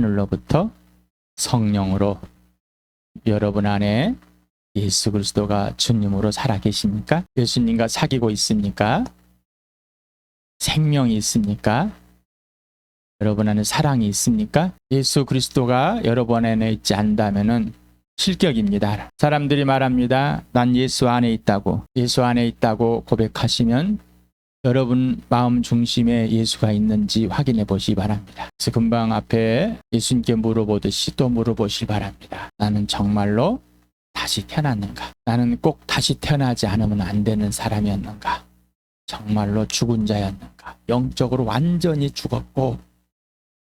하늘로부터 성령으로 여러분 안에 예수 그리스도가 주님으로 살아계십니까? 예수님과 사귀고 있습니까? 생명이 있습니까? 여러분 안에 사랑이 있습니까? 예수 그리스도가 여러분 안에 있지 않다면은 실격입니다. 사람들이 말합니다. 난 예수 안에 있다고. 예수 안에 있다고 고백하시면 여러분 마음 중심에 예수가 있는지 확인해 보시기 바랍니다. 그래서 금방 앞에 예수님께 물어보듯이 또 물어보시기 바랍니다. 나는 정말로 다시 태어났는가? 나는 꼭 다시 태어나지 않으면 안 되는 사람이었는가? 정말로 죽은 자였는가? 영적으로 완전히 죽었고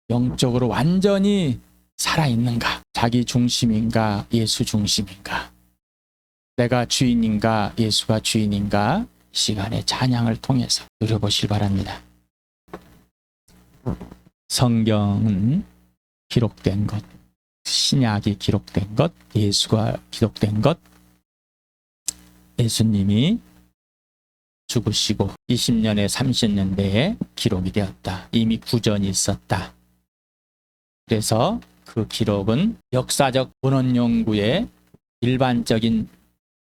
영적으로 완전히 살아있는가? 자기 중심인가? 예수 중심인가? 내가 주인인가? 예수가 주인인가? 이 시간에 찬양을 통해서 누려보시기 바랍니다. 성경은 기록된 것, 신약이 기록된 것, 예수가 기록된 것, 예수님이 죽으시고 20년에 30년대에 기록이 되었다. 이미 구전이 있었다. 그래서 그 기록은 역사적 원원 연구의 일반적인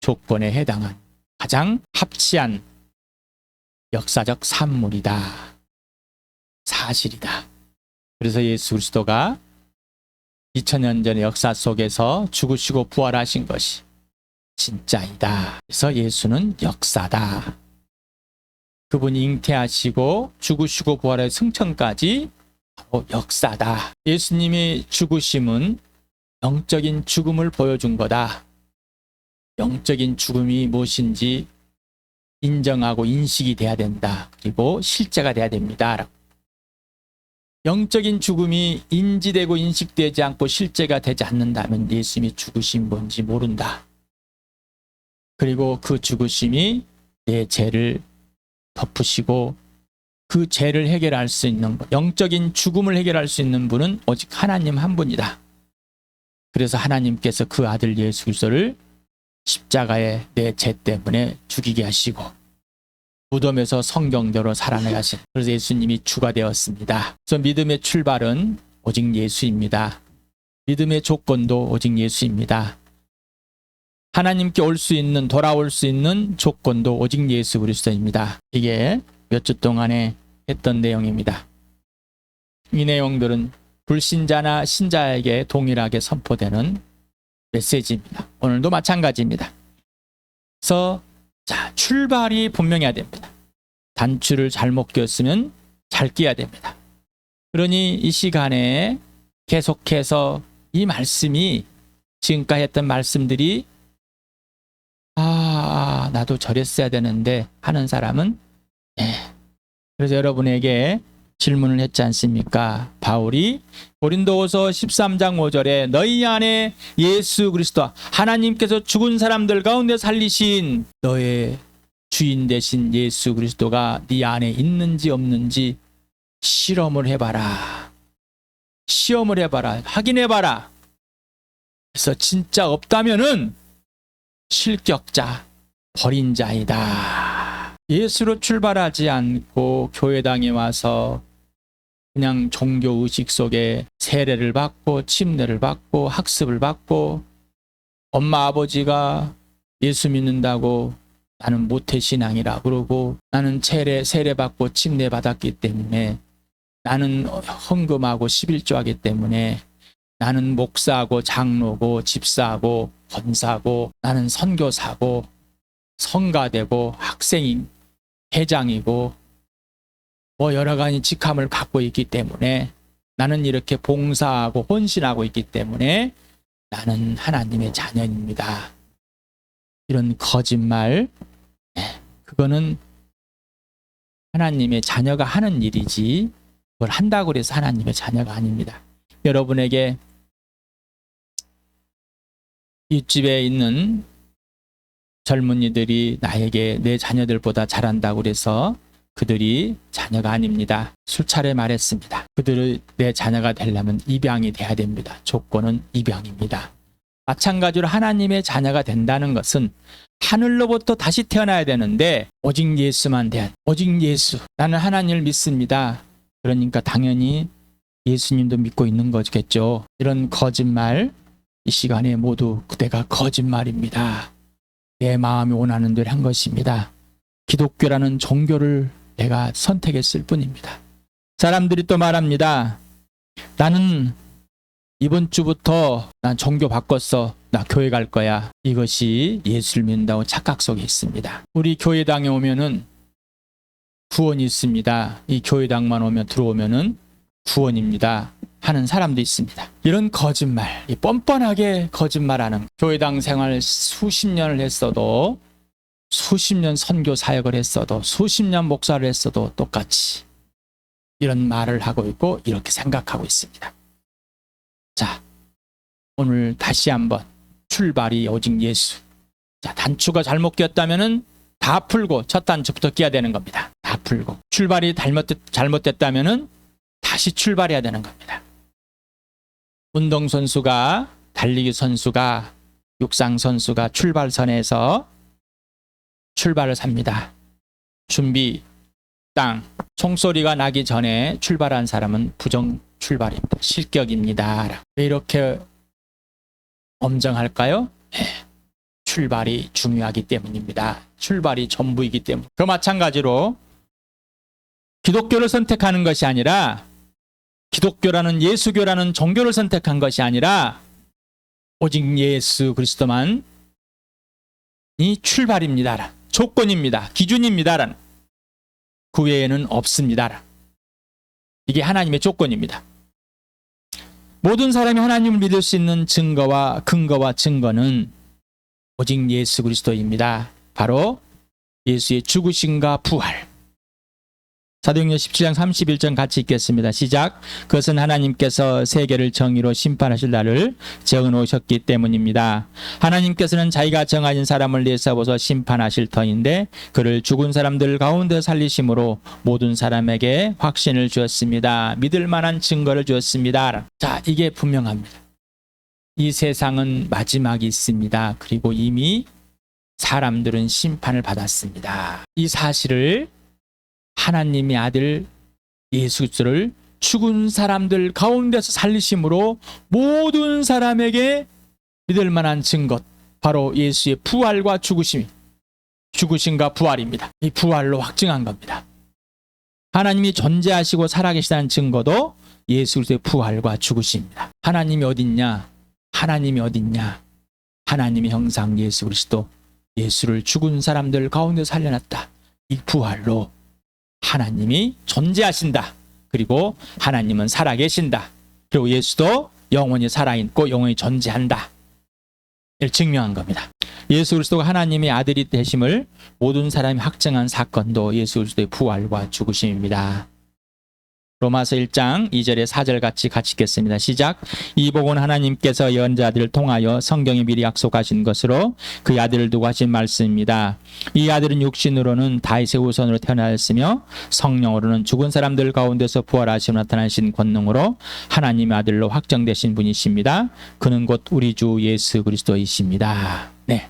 조건에 해당한 가장 합치한 역사적 산물이다. 사실이다. 그래서 예수 그리스도가 2000년 전의 역사 속에서 죽으시고 부활하신 것이 진짜이다. 그래서 예수는 역사다. 그분이 잉태하시고 죽으시고 부활의 승천까지 바로 역사다. 예수님이 죽으심은 영적인 죽음을 보여준 거다. 영적인 죽음이 무엇인지 인정하고 인식이 돼야 된다. 그리고 실제가 돼야 됩니다. 영적인 죽음이 인지되고 인식되지 않고 실제가 되지 않는다면 예수님이 죽으신 뭔지 모른다. 그리고 그 죽으심이 내 죄를 덮으시고 그 죄를 해결할 수 있는 것, 영적인 죽음을 해결할 수 있는 분은 오직 하나님 한 분이다. 그래서 하나님께서 그 아들 예수 그리스도를 십자가에 내 죄 때문에 죽이게 하시고 무덤에서 성경대로 살아나게 하신, 그래서 예수님이 주가 되었습니다. 그래서 믿음의 출발은 오직 예수입니다. 믿음의 조건도 오직 예수입니다. 하나님께 올 수 있는, 돌아올 수 있는 조건도 오직 예수 그리스도입니다. 이게 몇 주 동안에 했던 내용입니다. 이 내용들은 불신자나 신자에게 동일하게 선포되는 메시지입니다. 오늘도 마찬가지입니다. 그래서 출발이 분명해야 됩니다. 단추를 잘못 꼈으면 잘 끼야 됩니다. 그러니 이 시간에 계속해서 이 말씀이 지금까지 했던 말씀들이 나도 저랬어야 되는데 하는 사람은 그래서 여러분에게 질문을 했지 않습니까? 바울이 고린도후서 13장 5절에 너희 안에 예수 그리스도 하나님께서 죽은 사람들 가운데 살리신 너의 주인 되신 예수 그리스도가 네 안에 있는지 없는지 실험을 해봐라. 시험을 해봐라. 확인해봐라. 그래서 진짜 없다면은 실격자, 버린 자이다. 예수로 출발하지 않고 교회당에 와서 그냥 종교의식 속에 세례를 받고 침례를 받고 학습을 받고 엄마 아버지가 예수 믿는다고 나는 모태신앙이라 그러고 나는 세례 받고 침례 받았기 때문에 나는 헌금하고 11조하기 때문에 나는 목사고 장로고 집사고 권사고 나는 선교사고 성가되고 학생이 회장이고 뭐 여러 가지 직함을 갖고 있기 때문에 나는 이렇게 봉사하고 헌신하고 있기 때문에 나는 하나님의 자녀입니다. 이런 거짓말, 그거는 하나님의 자녀가 하는 일이지 그걸 한다고 해서 하나님의 자녀가 아닙니다. 여러분에게 윗집에 있는 젊은이들이 나에게 내 자녀들보다 잘한다고 그래서 그들이 자녀가 아닙니다. 수차례 말했습니다. 그들이 내 자녀가 되려면 입양이 돼야 됩니다. 조건은 입양입니다. 마찬가지로 하나님의 자녀가 된다는 것은 하늘로부터 다시 태어나야 되는데 오직 예수만 돼야 돼. 오직 예수. 나는 하나님을 믿습니다. 그러니까 당연히 예수님도 믿고 있는 거겠죠. 이런 거짓말, 이 시간에 모두 그대가 거짓말입니다. 내 마음이 원하는 대로 한 것입니다. 기독교라는 종교를 내가 선택했을 뿐입니다. 사람들이 또 말합니다. 나는 이번 주부터 난 종교 바꿨어. 나 교회 갈 거야. 이것이 예수를 믿는다고 착각 속에 있습니다. 우리 교회당에 오면은 구원이 있습니다. 이 교회당만 들어오면은 구원입니다 하는 사람도 있습니다. 이런 거짓말, 이 뻔뻔하게 거짓말하는, 교회당 생활 수십 년을 했어도, 수십 년 선교 사역을 했어도, 수십 년 목사를 했어도 똑같이 이런 말을 하고 있고 이렇게 생각하고 있습니다. 자, 오늘 다시 한번 출발이 오직 예수. 자, 단추가 잘못 끼었다면은 다 풀고 첫 단추부터 끼야 되는 겁니다. 다 풀고. 출발이 잘못됐다면은 다시 출발해야 되는 겁니다. 운동선수가, 달리기 선수가, 육상 선수가 출발선에서 출발을 삽니다. 준비, 땅. 총소리가 나기 전에 출발한 사람은 부정 출발입니다. 실격입니다. 왜 이렇게 엄정할까요? 출발이 중요하기 때문입니다. 출발이 전부이기 때문. 그 마찬가지로 기독교를 선택하는 것이 아니라, 기독교라는 예수교라는 종교를 선택한 것이 아니라 오직 예수 그리스도만이 출발입니다. 조건입니다. 기준입니다. 그 외에는 없습니다. 이게 하나님의 조건입니다. 모든 사람이 하나님을 믿을 수 있는 근거와 증거는 오직 예수 그리스도입니다. 바로 예수의 죽으심과 부활. 사도행전 17장 31절 같이 읽겠습니다. 시작. 그것은 하나님께서 세계를 정의로 심판하실 날을 정해놓으셨기 때문입니다. 하나님께서는 자기가 정하신 사람을 내세워서 심판하실 터인데 그를 죽은 사람들 가운데 살리심으로 모든 사람에게 확신을 주었습니다. 믿을 만한 증거를 주었습니다. 자, 이게 분명합니다. 이 세상은 마지막이 있습니다. 그리고 이미 사람들은 심판을 받았습니다. 이 사실을 하나님의 아들 예수 그리스도를 죽은 사람들 가운데서 살리심으로 모든 사람에게 믿을 만한 증거, 바로 예수의 부활과 죽으심과 부활입니다. 이 부활로 확증한 겁니다. 하나님이 존재하시고 살아계시다는 증거도 예수 그리스도의 부활과 죽으심입니다. 하나님이 어딨냐? 하나님이 어딨냐? 하나님의 형상 예수 그리스도, 예수를 죽은 사람들 가운데 살려놨다. 이 부활로 하나님이 존재하신다. 그리고 하나님은 살아계신다. 그리고 예수도 영원히 살아있고 영원히 존재한다. 이를 증명한 겁니다. 예수 그리스도가 하나님의 아들이 되심을 모든 사람이 확증한 사건도 예수 그리스도의 부활과 죽으심입니다. 로마서 1장 2절에 4절 같이 읽겠습니다. 시작. 이 복은 하나님께서 예언자들을 통하여 성경에 미리 약속하신 것으로 그 아들을 두고 하신 말씀입니다. 이 아들은 육신으로는 다윗의 후손으로 태어나였으며 성령으로는 죽은 사람들 가운데서 부활하시고 나타나신 권능으로 하나님의 아들로 확정되신 분이십니다. 그는 곧 우리 주 예수 그리스도이십니다. 네,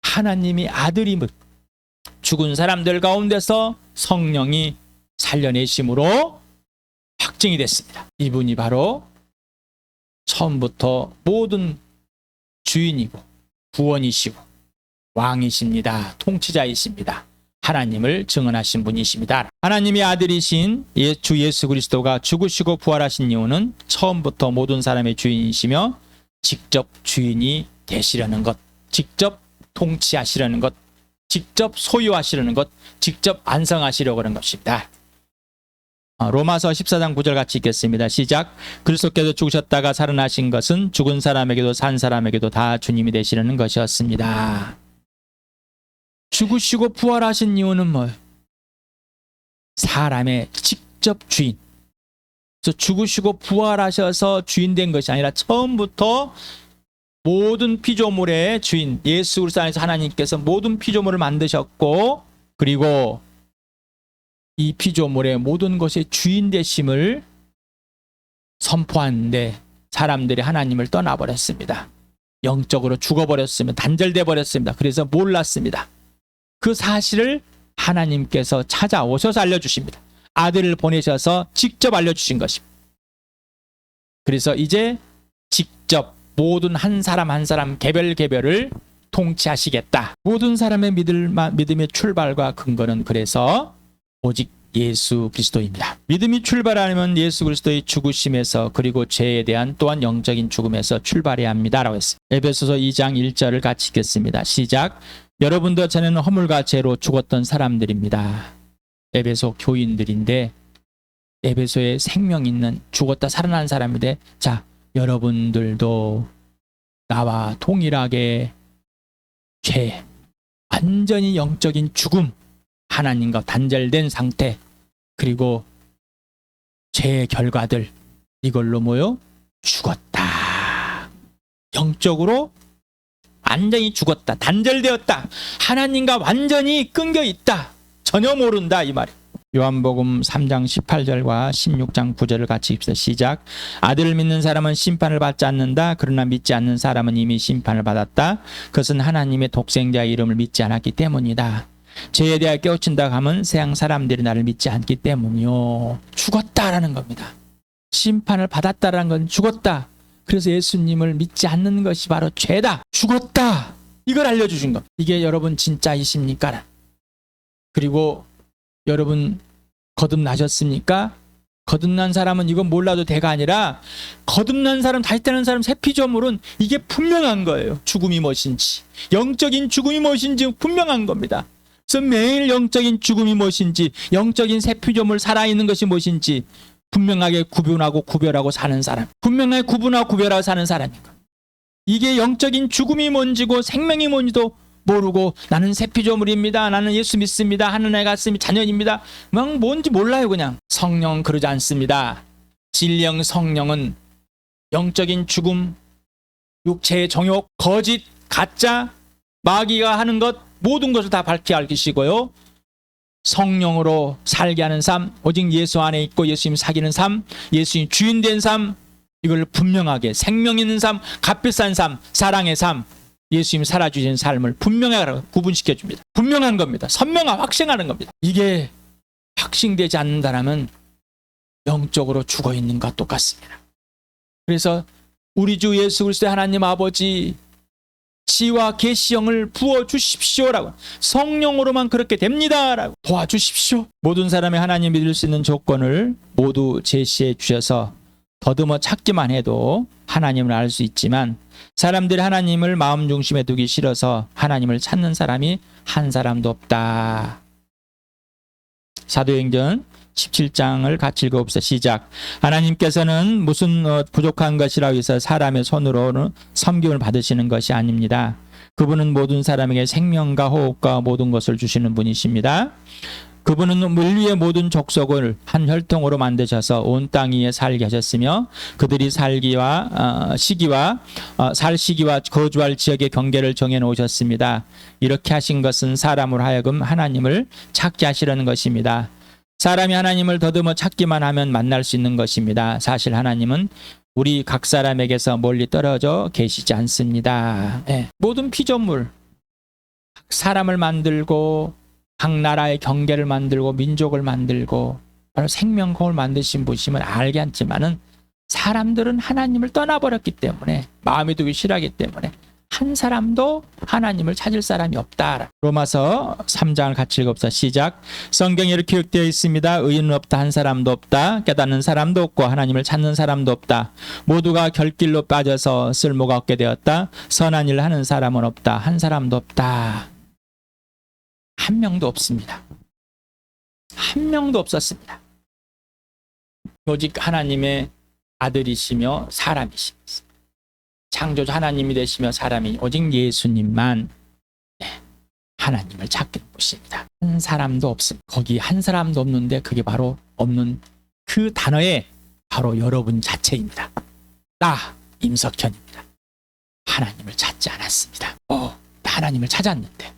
하나님이 아들임을 죽은 사람들 가운데서 성령이 살려내심으로 확증이 됐습니다. 이분이 바로 처음부터 모든 주인이고 구원이시고 왕이십니다. 통치자이십니다. 하나님을 증언하신 분이십니다. 하나님의 아들이신 주 예수 그리스도가 죽으시고 부활하신 이유는 처음부터 모든 사람의 주인이시며 직접 주인이 되시려는 것, 직접 통치하시려는 것, 직접 소유하시려는 것, 직접 안성하시려고 하는 것입니다. 로마서 14장 9절 같이 읽겠습니다. 시작. 그리스도께서 죽으셨다가 살아나신 것은 죽은 사람에게도 산 사람에게도 다 주님이 되시려는 것이었습니다. 죽으시고 부활하신 이유는 뭐예요? 사람의 직접 주인. 그래서 죽으시고 부활하셔서 주인 된 것이 아니라 처음부터 모든 피조물의 주인 예수 그리스도 안에서 하나님께서 모든 피조물을 만드셨고, 그리고 이 피조물의 모든 것의 주인 되심을 선포하는데 사람들이 하나님을 떠나버렸습니다. 영적으로 죽어버렸습니다. 단절돼 버렸습니다. 그래서 몰랐습니다. 그 사실을 하나님께서 찾아오셔서 알려주십니다. 아들을 보내셔서 직접 알려주신 것입니다. 그래서 이제 직접 모든 한 사람 한 사람 개별을 통치하시겠다. 모든 사람의 믿음의 출발과 근거는 그래서 오직 예수 그리스도입니다. 믿음이 출발하려면 예수 그리스도의 죽으심에서 그리고 죄에 대한 또한 영적인 죽음에서 출발해야 합니다라고 했어요. 에베소서 2장 1절을 같이 읽겠습니다. 시작. 여러분도 전에는 허물과 죄로 죽었던 사람들입니다. 에베소 교인들인데 에베소에 생명 있는 죽었다 살아난 사람인데 자, 여러분들도 나와 동일하게 죄, 완전히 영적인 죽음, 하나님과 단절된 상태, 그리고 죄의 결과들, 이걸로 뭐요? 죽었다. 영적으로 완전히 죽었다. 단절되었다. 하나님과 완전히 끊겨 있다. 전혀 모른다 이 말이에요. 요한복음 3장 18절과 16장 9절을 같이 읽읍시다. 시작. 아들을 믿는 사람은 심판을 받지 않는다. 그러나 믿지 않는 사람은 이미 심판을 받았다. 그것은 하나님의 독생자의 이름을 믿지 않았기 때문이다. 죄에 대하여 깨우친다 하면 세상 사람들이 나를 믿지 않기 때문이요. 죽었다라는 겁니다. 심판을 받았다라는 건 죽었다. 그래서 예수님을 믿지 않는 것이 바로 죄다. 죽었다. 이걸 알려주신 것. 이게 여러분 진짜이십니까? 그리고 여러분 거듭나셨습니까? 거듭난 사람은 이건 몰라도 대가 아니라 거듭난 사람, 다시 태어난 사람 세피조물은 이게 분명한 거예요. 죽음이 무엇인지, 영적인 죽음이 무엇인지 분명한 겁니다. 그래서 매일 영적인 죽음이 무엇인지, 영적인 세피조물 살아있는 것이 무엇인지 분명하게 구별하고 사는 사람, 분명하게 구분하고 구별하고 사는 사람인가. 이게 영적인 죽음이 뭔지고 생명이 뭔지도 모르고 나는 세피조물입니다. 나는 예수 믿습니다. 하늘나라에 갔으니 자녀입니다. 막 뭔지 몰라요. 그냥. 성령은 그러지 않습니다. 진리형 성령은 영적인 죽음, 육체의 정욕, 거짓, 가짜, 마귀가 하는 것 모든 것을 다 밝히 알기시고요. 성령으로 살게 하는 삶, 오직 예수 안에 있고 예수님 사귀는 삶, 예수님 주인 된 삶, 이걸 분명하게 생명 있는 삶, 값비싼 삶, 사랑의 삶, 예수님 살아주신 삶을 분명하게 구분시켜 줍니다. 분명한 겁니다. 선명하고 확신하는 겁니다. 이게 확신되지 않는다면 영적으로 죽어 있는 것과 똑같습니다. 그래서 우리 주 예수 그리스도의 하나님 아버지 지와 계시형을 부어주십시오라고, 성령으로만 그렇게 됩니다라고 도와주십시오. 모든 사람이 하나님 믿을 수 있는 조건을 모두 제시해 주셔서 더듬어 찾기만 해도 하나님을 알 수 있지만 사람들이 하나님을 마음 중심에 두기 싫어서 하나님을 찾는 사람이 한 사람도 없다. 사도행전 17장을 같이 읽어봅시다. 시작. 하나님께서는 무슨 부족한 것이라고 해서 사람의 손으로는 섬김을 받으시는 것이 아닙니다. 그분은 모든 사람에게 생명과 호흡과 모든 것을 주시는 분이십니다. 그분은 물 위의 모든 족속을 한 혈통으로 만드셔서 온 땅 위에 살게 하셨으며 그들이 살 시기와 거주할 지역의 경계를 정해 놓으셨습니다. 이렇게 하신 것은 사람으로 하여금 하나님을 찾게 하시려는 것입니다. 사람이 하나님을 더듬어 찾기만 하면 만날 수 있는 것입니다. 사실 하나님은 우리 각 사람에게서 멀리 떨어져 계시지 않습니다. 네. 모든 피조물, 사람을 만들고 각 나라의 경계를 만들고 민족을 만들고 바로 생명공을 만드신 분이심을 알게 않지만은 사람들은 하나님을 떠나버렸기 때문에, 마음에 두기 싫어하기 때문에 한 사람도 하나님을 찾을 사람이 없다. 로마서 3장을 같이 읽읍시다. 시작. 성경에 이렇게 기록되어 있습니다. 의인은 없다. 한 사람도 없다. 깨닫는 사람도 없고 하나님을 찾는 사람도 없다. 모두가 결길로 빠져서 쓸모가 없게 되었다. 선한 일을 하는 사람은 없다. 한 사람도 없다. 한 명도 없습니다. 한 명도 없었습니다. 오직 하나님의 아들이시며 사람이십니다. 창조주 하나님이 되시며 사람이 오직 예수님만 하나님을 찾게 보십니다. 한 사람도 없습니다. 거기 한 사람도 없는데 그게 바로 없는 그 단어에 바로 여러분 자체입니다. 나 임석현입니다. 하나님을 찾지 않았습니다. 나 하나님을 찾았는데,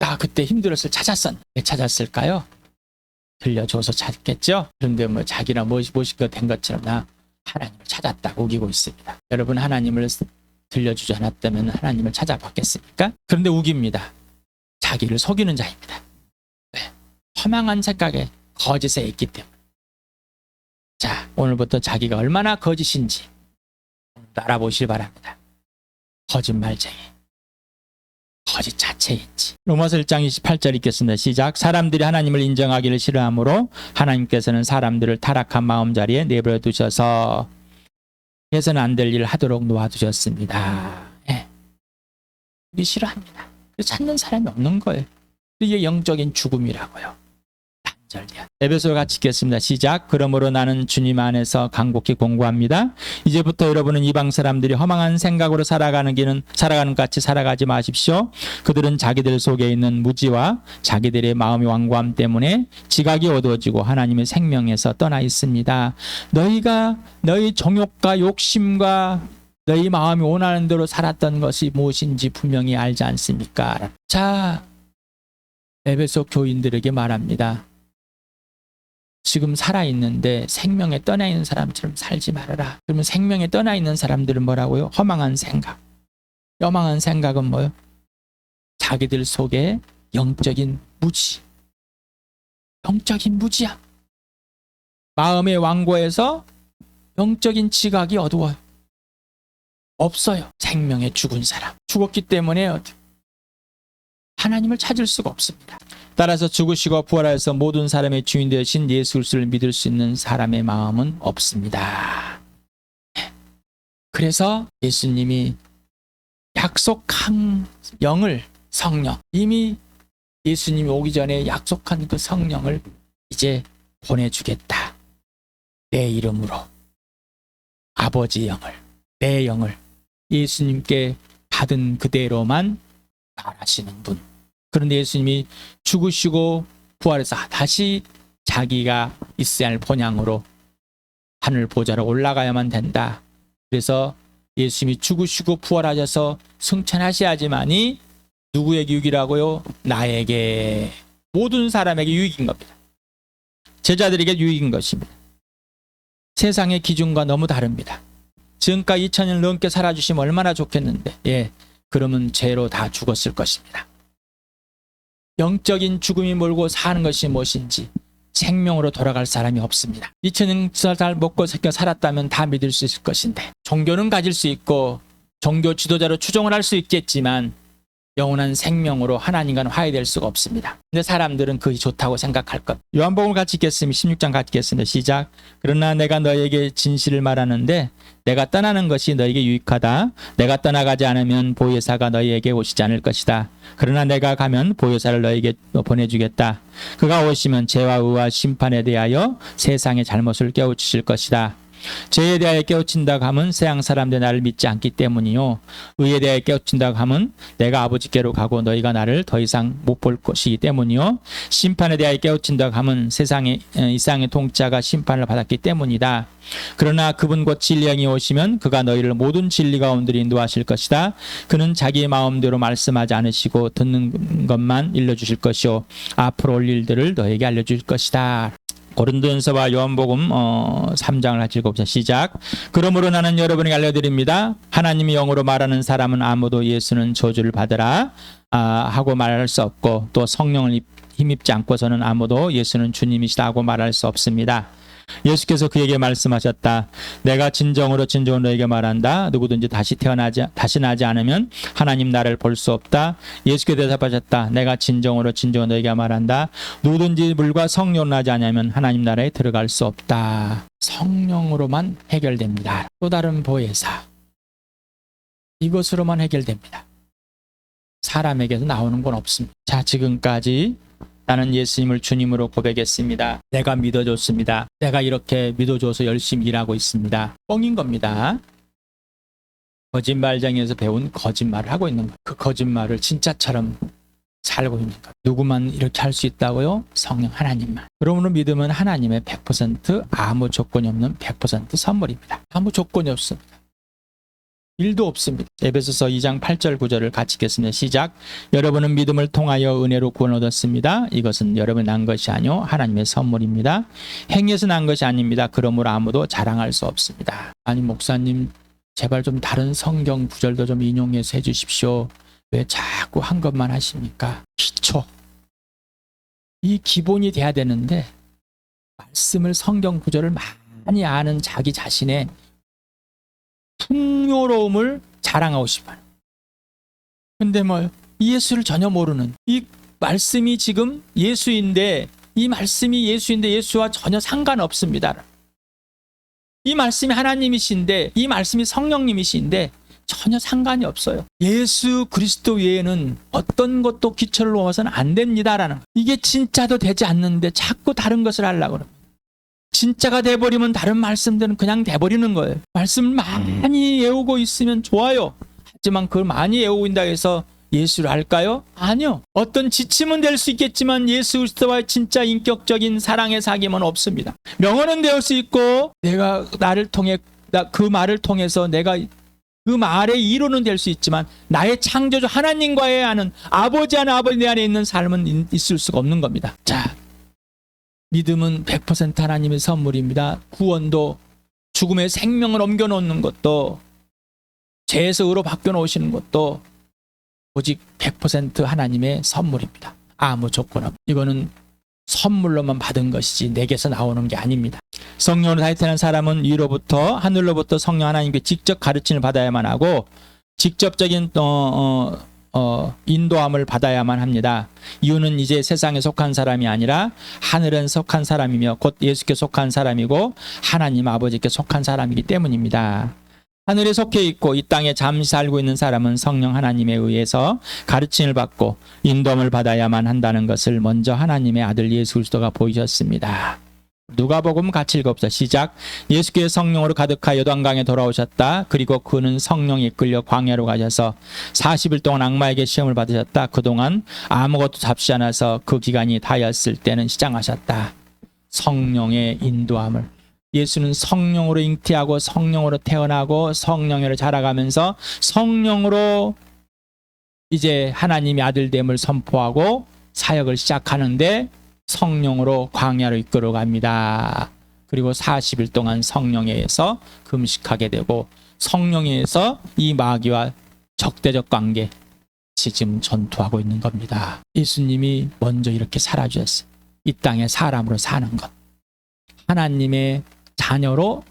나 그때 힘들었을 찾았었는데 왜 찾았을까요? 들려줘서 찾겠죠? 그런데 뭐 자기나 무엇이 된 것처럼 나 하나님을 찾았다고 우기고 있습니다. 여러분 하나님을 들려주지 않았다면 하나님을 찾아봤겠습니까? 그런데 우깁니다. 자기를 속이는 자입니다. 네. 허망한 착각에 거짓에 있기 때문에. 자, 오늘부터 자기가 얼마나 거짓인지 알아보시기 바랍니다. 거짓말쟁이. 거짓 자체인지. 로마서 1장 28절 읽겠습니다. 시작. 사람들이 하나님을 인정하기를 싫어하므로 하나님께서는 사람들을 타락한 마음자리에 내버려 두셔서 해서는 안 될 일을 하도록 놓아두셨습니다. 예. 우리 싫어합니다. 찾는 사람이 없는 거예요. 이게 영적인 죽음이라고요. 단절돼요. 에베소서 같이 읽겠습니다. 시작. 그러므로 나는 주님 안에서 간곡히 공고합니다. 이제부터 여러분은 이방 사람들이 허망한 생각으로 살아가는 것 같이 살아가지 마십시오. 그들은 자기들 속에 있는 무지와 자기들의 마음의 완고함 때문에 지각이 어두워지고 하나님의 생명에서 떠나 있습니다. 너희가 너희 정욕과 욕심과 너희 마음이 원하는 대로 살았던 것이 무엇인지 분명히 알지 않습니까? 자, 에베소 교인들에게 말합니다. 지금 살아있는데 생명에 떠나 있는 사람처럼 살지 말아라. 그러면 생명에 떠나 있는 사람들은 뭐라고요? 허망한 생각. 허망한 생각은 뭐요? 자기들 속에 영적인 무지. 영적인 무지함. 마음의 완고에서 영적인 지각이 어두워요. 없어요. 생명에 죽은 사람. 죽었기 때문에 하나님을 찾을 수가 없습니다. 따라서 죽으시고 부활하여서 모든 사람의 주인 되신 예수 그리스도를 믿을 수 있는 사람의 마음은 없습니다. 그래서 예수님이 약속한 영을, 성령, 이미 예수님이 오기 전에 약속한 그 성령을 이제 보내주겠다. 내 이름으로. 아버지 영을, 내 영을 예수님께 받은 그대로만 말하시는 분. 그런데 예수님이 죽으시고 부활해서 다시 자기가 있어야 할 본향으로 하늘 보좌로 올라가야만 된다. 그래서 예수님이 죽으시고 부활하셔서 승천하셔야지만이 누구에게 유익이라고요? 나에게, 모든 사람에게 유익인 겁니다. 제자들에게 유익인 것입니다. 세상의 기준과 너무 다릅니다. 지금까지 2000년 넘게 살아주시면 얼마나 좋겠는데, 예, 그러면 죄로 다 죽었을 것입니다. 영적인 죽음이 몰고 사는 것이 무엇인지 생명으로 돌아갈 사람이 없습니다. 2000년 잘 먹고 새겨 살았다면 다 믿을 수 있을 것인데, 종교는 가질 수 있고 종교 지도자로 추종을 할 수 있겠지만 영원한 생명으로 하나님과는 화해될 수가 없습니다. 근데 사람들은 그게 좋다고 생각할 것. 요한복음 같이 읽겠습니다. 16장 같이 읽겠습니다. 시작. 그러나 내가 너에게 진실을 말하는데 내가 떠나는 것이 너에게 유익하다. 내가 떠나가지 않으면 보혜사가 너희에게 오시지 않을 것이다. 그러나 내가 가면 보혜사를 너희에게 보내주겠다. 그가 오시면 죄와 의와 심판에 대하여 세상의 잘못을 깨우치실 것이다. 죄에 대하여 깨우친다고 하면 세상 사람들이 나를 믿지 않기 때문이요, 의에 대하여 깨우친다고 하면 내가 아버지께로 가고 너희가 나를 더 이상 못 볼 것이기 때문이요, 심판에 대하여 깨우친다고 하면 이 세상의 통치자가 심판을 받았기 때문이다. 그러나 그분 곧 진리의 영이 오시면 그가 너희를 모든 진리 가운데로 인도하실 것이다. 그는 자기의 마음대로 말씀하지 않으시고 듣는 것만 일러주실 것이요, 앞으로 올 일들을 너에게 알려줄 것이다. 고린도전서와 요한복음 3장을 같이 읽어봅시다. 시작. 그러므로 나는 여러분에게 알려드립니다. 하나님이 영으로 말하는 사람은 아무도 예수는 저주를 받으라 하고 말할 수 없고, 또 성령을 힘입지 않고서는 아무도 예수는 주님이시다 하고 말할 수 없습니다. 예수께서 그에게 말씀하셨다. 내가 진정으로 너에게 말한다. 누구든지 다시 나지 않으면 하나님 나라를 볼 수 없다. 예수께서 대답하셨다. 내가 진정으로 너에게 말한다. 누구든지 물과 성령으로 나지 않으면 하나님 나라에 들어갈 수 없다. 성령으로만 해결됩니다. 또 다른 보혜사, 이것으로만 해결됩니다. 사람에게서 나오는 건 없습니다. 자, 지금까지 나는 예수님을 주님으로 고백했습니다. 내가 믿어줬습니다. 내가 이렇게 믿어줘서 열심히 일하고 있습니다. 뻥인 겁니다. 거짓말쟁이에서 배운 거짓말을 하고 있는 거예요. 그 거짓말을 진짜처럼 살고 있는 거예요. 누구만 이렇게 할 수 있다고요? 성령 하나님만. 그러므로 믿음은 하나님의 100% 아무 조건이 없는 100% 선물입니다. 아무 조건이 없습니다. 일도 없습니다. 에베소서 2장 8절 9절을 같이 읽겠습니다. 시작. 여러분은 믿음을 통하여 은혜로 구원 얻었습니다. 이것은 여러분이 난 것이 아니요 하나님의 선물입니다. 행위에서 난 것이 아닙니다. 그러므로 아무도 자랑할 수 없습니다. 아니, 목사님 제발 좀 다른 성경 구절도 좀 인용해서 해주십시오. 왜 자꾸 한 것만 하십니까? 기초. 이 기본이 돼야 되는데 말씀을 성경 구절을 많이 아는 자기 자신의 풍요로움을 자랑하고 싶어요. 근데 뭐 예수를 전혀 모르는, 이 말씀이 지금 예수인데, 이 말씀이 예수인데 예수와 전혀 상관없습니다. 이 말씀이 하나님이신데, 이 말씀이 성령님이신데 전혀 상관이 없어요. 예수 그리스도 외에는 어떤 것도 기초를 놓아서는 안 됩니다라는, 이게 진짜도 되지 않는데 자꾸 다른 것을 하려고 합니다. 진짜가 돼버리면 다른 말씀들은 그냥 돼버리는 거예요. 말씀을 많이 외우고 있으면 좋아요. 하지만 그걸 많이 외우고 있다고 해서 예수를 알까요? 아니요. 어떤 지침은 될 수 있겠지만 예수 그리스도와의 진짜 인격적인 사랑의 사귐은 없습니다. 명언은 될 수 있고, 내가 나를 통해, 그 말을 통해서 내가 그 말의 이론은 될 수 있지만 나의 창조주 하나님과의 하는 아버지 내 안에 있는 삶은 있을 수가 없는 겁니다. 자, 믿음은 100% 하나님의 선물입니다. 구원도, 죽음의 생명을 옮겨놓는 것도, 죄에서 의로 바뀌어놓으시는 것도 오직 100% 하나님의 선물입니다. 아무 조건 없. 이거는 선물로만 받은 것이지 내게서 나오는 게 아닙니다. 성령으로 타이틀한 사람은 위로부터, 하늘로부터 성령 하나님께 직접 가르침을 받아야만 하고 직접적인 인도함을 받아야만 합니다. 이유는 이제 세상에 속한 사람이 아니라 하늘에 속한 사람이며 곧 예수께 속한 사람이고 하나님 아버지께 속한 사람이기 때문입니다. 하늘에 속해 있고 이 땅에 잠시 살고 있는 사람은 성령 하나님에 의해서 가르침을 받고 인도함을 받아야만 한다는 것을 먼저 하나님의 아들 예수 그리스도가 보이셨습니다. 누가복음 같이 읽어봅시다. 시작. 예수께서 성령으로 가득하여 요단강에 돌아오셨다. 그리고 그는 성령에 이끌려 광야로 가셔서 40일 동안 악마에게 시험을 받으셨다. 그동안 아무것도 잡지 않아서 그 기간이 다였을 때는 시장하셨다. 성령의 인도함을. 예수는 성령으로 잉태하고 성령으로 태어나고 성령으로 자라가면서 성령으로 이제 하나님의 아들됨을 선포하고 사역을 시작하는데 성령으로 광야로 이끌어 갑니다. 그리고 40일 동안 성령에 의해서 금식하게 되고 성령에 의해서 이 마귀와 적대적 관계 지금 전투하고 있는 겁니다. 예수님이 먼저 이렇게 살아주셨어요. 이 땅에 사람으로 사는 것, 하나님의 자녀로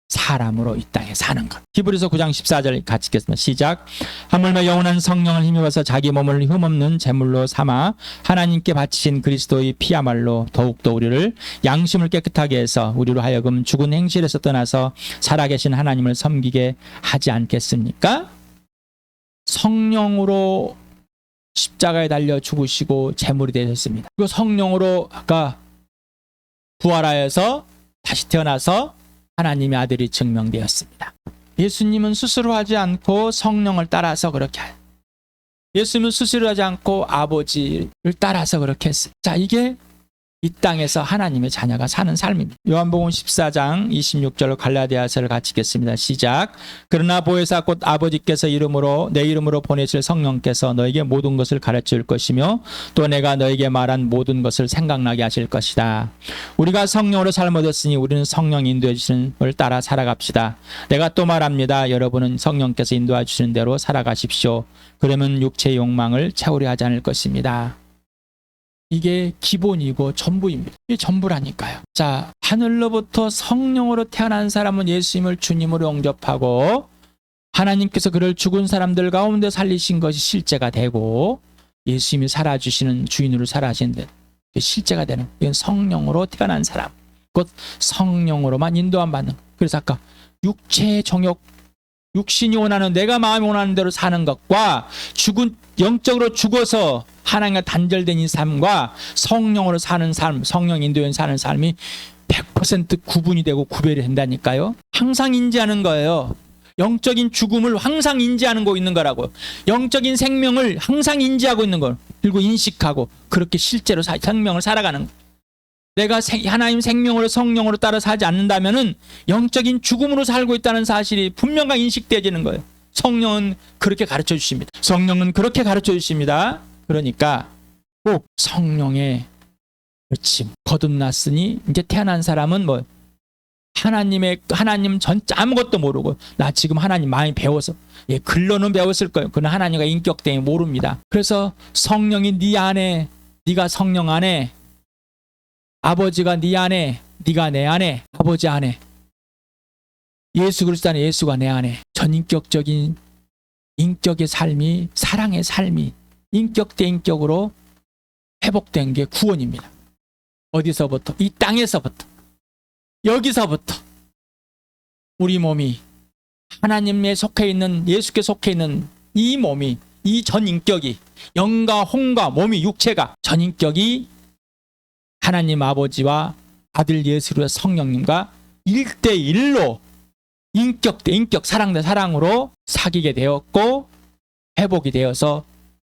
사람으로 이 땅에 사는 것. 히브리서 9장 14절 같이 읽겠습니다. 시작. 하물며 영원한 성령을 힘입어서 자기 몸을 흠없는 제물로 삼아 하나님께 바치신 그리스도의 피야말로 더욱더 우리를 양심을 깨끗하게 해서 우리로 하여금 죽은 행실에서 떠나서 살아계신 하나님을 섬기게 하지 않겠습니까? 성령으로 십자가에 달려 죽으시고 제물이 되셨습니다. 그리고 성령으로 아까 부활하여서 다시 태어나서 하나님의 아들이 증명되었습니다. 예수님은 스스로 하지 않고 성령을 따라서 그렇게 해요. 예수님은 스스로 하지 않고 아버지를 따라서 그렇게 했어요. 자, 이게 이 땅에서 하나님의 자녀가 사는 삶입니다. 요한복음 14장 26절로 갈라디아서를 같이 읽겠습니다. 시작. 그러나 보혜사 곧 아버지께서 내 이름으로 보내실 성령께서 너에게 모든 것을 가르칠 것이며 또 내가 너에게 말한 모든 것을 생각나게 하실 것이다. 우리가 성령으로 삶 얻었으니 우리는 성령 인도해 주시는 걸 따라 살아갑시다. 내가 또 말합니다. 여러분은 성령께서 인도해 주시는 대로 살아가십시오. 그러면 육체의 욕망을 채우려 하지 않을 것입니다. 이게 기본이고 전부입니다. 이게 전부라니까요. 자, 하늘로부터 성령으로 태어난 사람은 예수님을 주님으로 영접하고 하나님께서 그를 죽은 사람들 가운데 살리신 것이 실제가 되고 예수님이 살아주시는 주인으로 살아가시는데 실제가 되는, 이건 성령으로 태어난 사람, 곧 성령으로만 인도함 받는. 그래서 아까 육체의 정욕, 육신이 원하는, 내가 마음이 원하는 대로 사는 것과 영적으로 죽어서 하나님과 단절된 이 삶과 성령으로 사는 삶, 성령 인도에 사는 삶이 100% 구분이 되고 구별이 된다니까요. 항상 인지하는 거예요. 영적인 죽음을 항상 인지하는 거 있는 거라고요. 영적인 생명을 항상 인지하고 있는 걸, 그리고 인식하고 그렇게 실제로 생명을 살아가는 거예요. 내가 하나님 생명으로 성령으로 따라 살지 않는다면은 영적인 죽음으로 살고 있다는 사실이 분명하게 인식되어지는 거예요. 성령은 그렇게 가르쳐 주십니다. 성령은 그렇게 가르쳐 주십니다. 그러니까 꼭 성령의 그렇지, 거듭났으니 이제 태어난 사람은 뭐 하나님 전체 아무것도 모르고, 나 지금 하나님 많이 배워서, 예, 글로는 배웠을 거예요. 그는 하나님과 인격 때문에 모릅니다. 그래서 성령이 네 안에, 네가 성령 안에, 아버지가 네 안에 네가 내 안에, 아버지 안에, 예수 그리스도 안에, 예수가 내 안에, 전인격적인 인격의 삶이, 사랑의 삶이 인격 대 인격으로 회복된 게 구원입니다. 어디서부터? 이 땅에서부터, 여기서부터 우리 몸이 하나님에 속해 있는, 예수께 속해 있는 이 몸이, 이 전인격이, 영과 혼과 몸이, 육체가, 전인격이 하나님 아버지와 아들 예수 그리스도 성령님과 1대1로 인격 대 인격, 사랑 대 사랑으로 사귀게 되었고 회복이 되어서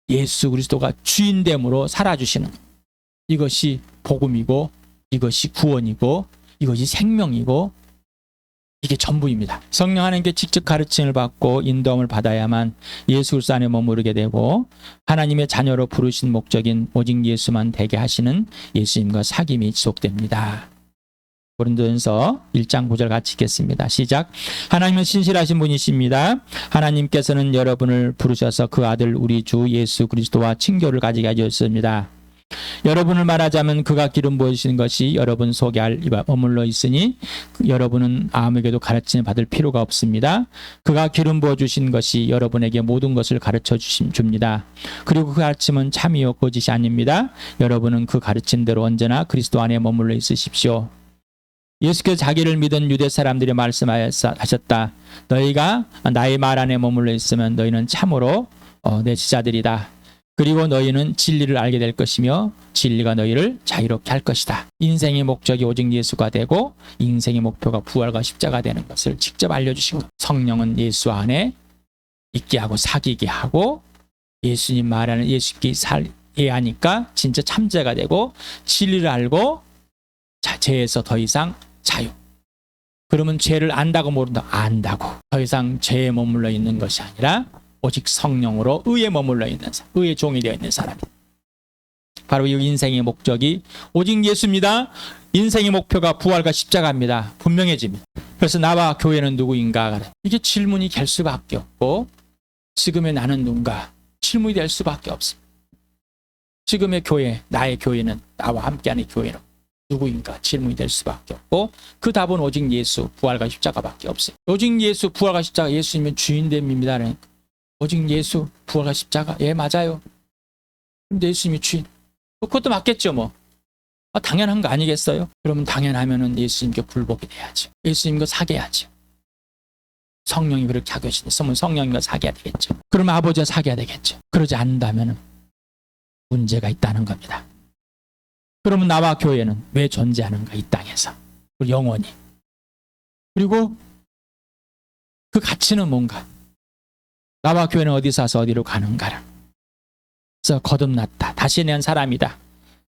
예수 그리스도가 주인됨으로 살아주시는, 이것이 복음이고, 이것이 구원이고, 이것이 생명이고, 이게 전부입니다. 성령 하나님께 직접 가르침을 받고 인도함을 받아야만 예수 그리스도 안에 머무르게 되고 하나님의 자녀로 부르신 목적인 오직 예수만 되게 하시는 예수님과 사귐이 지속됩니다. 고린도전서 1장 9절 같이 읽겠습니다. 시작. 하나님은 신실하신 분이십니다. 하나님께서는 여러분을 부르셔서 그 아들 우리 주 예수 그리스도와 친교를 가지게 하셨습니다. 여러분을 말하자면 그가 기름 부으시는 것이 여러분 속에 머물러 있으니 여러분은 아무에게도 가르침을 받을 필요가 없습니다. 그가 기름 부어주신 것이 여러분에게 모든 것을 가르쳐 줍니다. 그리고 그 가르침은 참이요 거짓이 아닙니다. 여러분은 그 가르침대로 언제나 그리스도 안에 머물러 있으십시오. 예수께서 자기를 믿은 유대 사람들이 말씀하셨다. 너희가 나의 말 안에 머물러 있으면 너희는 참으로 내 제자들이다. 그리고 너희는 진리를 알게 될 것이며 진리가 너희를 자유롭게 할 것이다. 인생의 목적이 오직 예수가 되고 인생의 목표가 부활과 십자가 되는 것을 직접 알려주신 것. 성령은 예수 안에 있게 하고 사귀게 하고 예수님 말하는 예수께 살게 하니까 진짜 참제가 되고 진리를 알고 죄에서 더 이상 자유. 그러면 죄를 안다고 모른다. 안다고. 더 이상 죄에 머물러 있는 것이 아니라 오직 성령으로 의에 머물러 있는 사람, 의의 종이 되어 있는 사람입니다. 바로 이 인생의 목적이 오직 예수입니다. 인생의 목표가 부활과 십자가입니다. 분명해집니다. 그래서 나와 교회는 누구인가? 이게 질문이 될 수밖에 없고 지금의 나는 누군가? 질문이 될 수밖에 없습니다. 지금의 교회, 나의 교회는, 나와 함께하는 교회는 누구인가? 질문이 될 수밖에 없고 그 답은 오직 예수, 부활과 십자가밖에 없어요. 오직 예수, 부활과 십자가, 예수님은 주인됨입니다. 오직 예수, 부활과 십자가. 예, 맞아요. 근데 예수님이 주인. 그것도 맞겠죠, 뭐. 당연한 거 아니겠어요? 그러면 당연하면은 예수님께 굴복이 돼야죠. 예수님과 사귀어야죠. 성령이 그렇게 하고 계시면 성령님과 사귀어야 되겠죠. 그러면 아버지와 사귀어야 되겠죠. 그러지 않는다면은 문제가 있다는 겁니다. 그러면 나와 교회는 왜 존재하는가, 이 땅에서. 영원히. 그리고 그 가치는 뭔가. 나와 교회는 어디서 와서 어디로 가는가를. 그래서 거듭났다. 다시 낸 사람이다.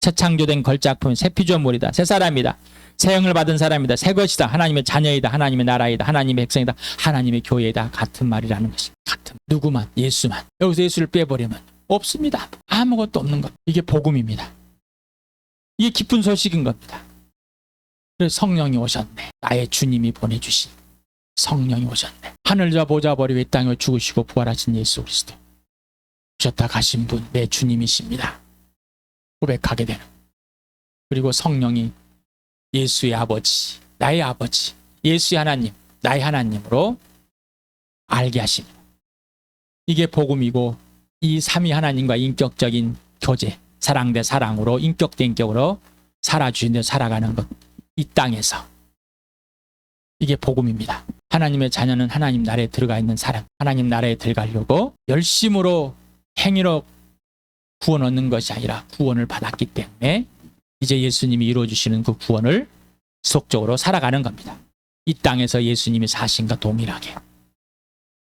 새 창조된 걸작품, 새 피조물이다. 새 사람이다. 새 영을 받은 사람이다. 새 것이다. 하나님의 자녀이다. 하나님의 나라이다. 하나님의 백성이다. 하나님의 교회이다. 같은 말이라는 것이. 같은. 누구만, 예수만. 여기서 예수를 빼버리면 없습니다. 아무것도 없는 것. 이게 복음입니다. 이게 기쁜 소식인 겁니다. 그래서 성령이 오셨네. 나의 주님이 보내주신 성령이 오셨네. 하늘자 보좌 버리고 이 땅에 죽으시고 부활하신 예수 그리스도. 오셨다 가신 분, 내 주님이십니다. 고백하게 되는. 그리고 성령이 예수의 아버지, 나의 아버지, 예수의 하나님, 나의 하나님으로 알게 하십니다. 이게 복음이고 이 삼위 하나님과 인격적인 교제, 사랑 대 사랑으로 인격 대 인격으로 살아주시며 살아가는 것. 이 땅에서. 이게 복음입니다. 하나님의 자녀는 하나님 나라에 들어가 있는 사람, 하나님 나라에 들어가려고 열심으로 행위로 구원 얻는 것이 아니라 구원을 받았기 때문에 이제 예수님이 이루어주시는 그 구원을 지속적으로 살아가는 겁니다. 이 땅에서 예수님이 사신과 동일하게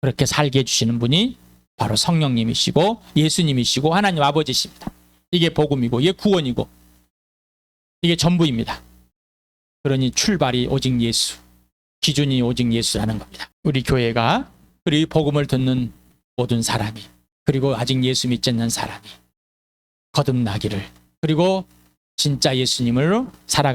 그렇게 살게 해주시는 분이 바로 성령님이시고 예수님이시고 하나님 아버지십니다. 이게 복음이고 이게 구원이고 이게 전부입니다. 그러니 출발이 오직 예수, 기준이 오직 예수라는 겁니다. 우리 교회가, 그리고 복음을 듣는 모든 사람이, 그리고 아직 예수 믿지 않는 사람이 거듭나기를, 그리고 진짜 예수님을 살아가